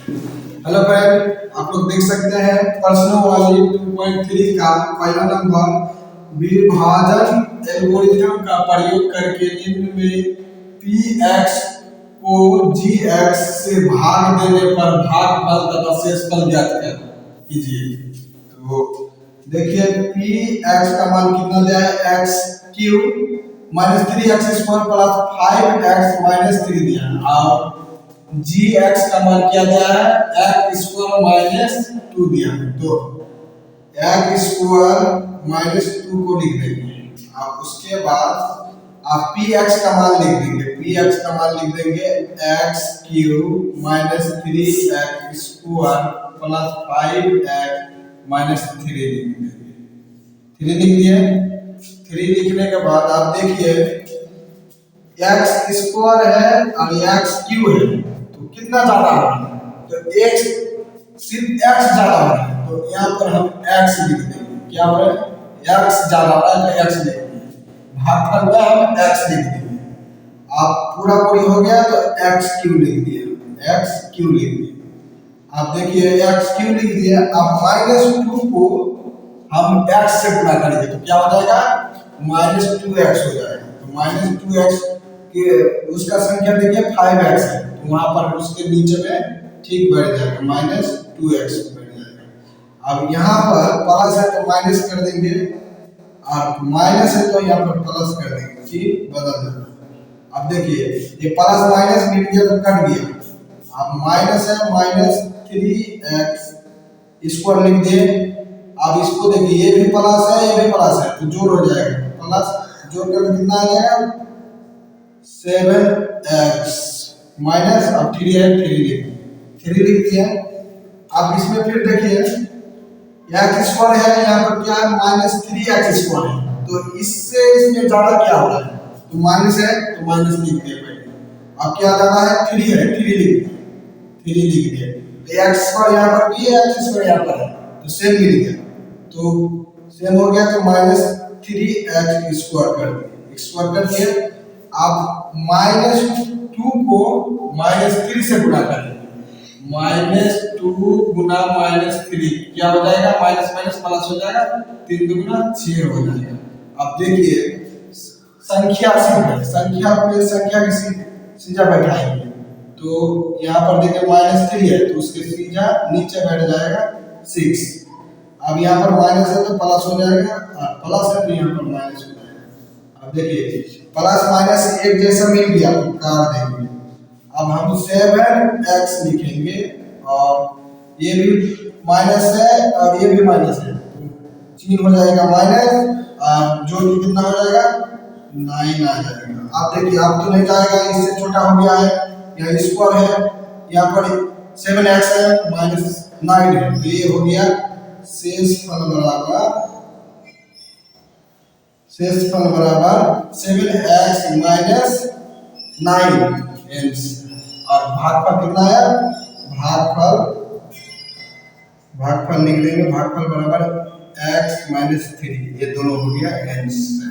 Hello friend, आप लोग देख सकते हैं प्रश्नों वाली 2.3 का पहला नंबर विभाजन एल्गोरिथ्म का प्रयोग करके निम्न में px को gx से भाग देने पर भागफल तथा शेषफल ज्ञात कीजिए। तो देखिए px का मान कितना दिया है, x cube minus 3x square plus 5x minus 3 दिया है और gx का मान क्या दिया है, x स्क्वायर माइनस 2 दिया है। तो x स्क्वायर माइनस 2 को लिख देंगे। अब उसके बाद आप px का मान लिख देंगे। px का मान लिख देंगे x cube minus 3x square plus 5x minus 3 लिख देंगे। 3 लिख दिए। 3 लिखने के बाद आप देखिए x स्क्वायर है और x क्यूब है, तो कितना ज्यादा हो रहा है, तो x सिर्फ x ज्यादा हो रहा है, तो यहाँ पर हम x लिख देंगे। क्या हो रहा है, x ज्यादा हो रहा है तो x लिख देंगे। भागफल में हम x लिख देंगे। आप पूरा पूरी हो गया तो x क्यूब लिख दिया, x क्यूब लिख दिया। आप देखिए x क्यूब लिख दिया। अब माइनस 2 को हम x से गुणा करेंगे तो क्या हो जाएगा, माइनस 2x हो जाएगा। तो माइनस 2x कि उसका संख्या देखिए 5x है, तो वहां पर उसके नीचे में ठीक बढ़ जाएगा, माइनस 2x बढ़ जाएगा। अब यहाँ पर प्लस है तो माइनस कर देंगे और माइनस है तो यहाँ पर प्लस कर देंगे, ठीक बदल जाएगा। अब देखिए ये प्लस माइनस मिल गया तो कट गया। अब माइनस है, माइनस 3x स्क्वायर लिख दिए। अब इसको देखिए ये भी प्लस है, ये भी प्लस है, तो जोड़ हो जाएगा। प्लस जोड़ कर कितना आ जाएगा, 7x माइनस अब 3 है, 3 लिख दिया। अब इसमें फिर देखिए x स्क्वायर है, यहाँ पर क्या है, माइनस 3x स्क्वायर है, तो इससे इसमें ज्यादा क्या हो रहा है, तो माइनस है तो माइनस लिख दिया पहले। अब क्या ज्यादा है, 3 है, 3 लिख दिया। तो x स्क्वायर यहाँ पर भी है, x स्क्वायर यहाँ पर है, तो सेम लिख दिया। तो सेम हो गया, तो माइनस 3x स्क्वायर कर दिया, स्क्वायर कर दिया। अब माइनस 2 को माइनस 3 से गुणा करेंगे। माइनस 2 गुना माइनस 3 क्या हो जाएगा, माइनस माइनस प्लस हो जाएगा, 3 दुगुना 6 हो जाएगा। अब देखिए संख्या सीधा, संख्या पे संख्या की सीधा बैठाएंगे, तो यहाँ पर देखिए माइनस 3 है तो उसके सीधा नीचे बैठ जाएगा 6। अब यहाँ पर माइनस है तो प्लस हो जाएगा और प्लस है तो यहाँ पर माइनस हो जाएगा। अब देखिए प्लस माइनस एक जैसा मिल गया तो काट देंगे। अब हम 7x लिखेंगे और ये भी माइनस है और ये भी माइनस है, तो चिन्ह हो जाएगा माइनस और जो कितना हो जाएगा, 9 आ जाएगा। आप देखिए आप तो नहीं जाएगा, इससे छोटा हो गया है, यहाँ स्क्वायर है, यहाँ पर 7x है माइनस 9 है, तो ये हो गया शेषफल बराबर 7x माइनस 9 और भागफल कितना है, भागफल लिख देंगे, भागफल बराबर x माइनस 3, ये दोनों हो गया आंसर।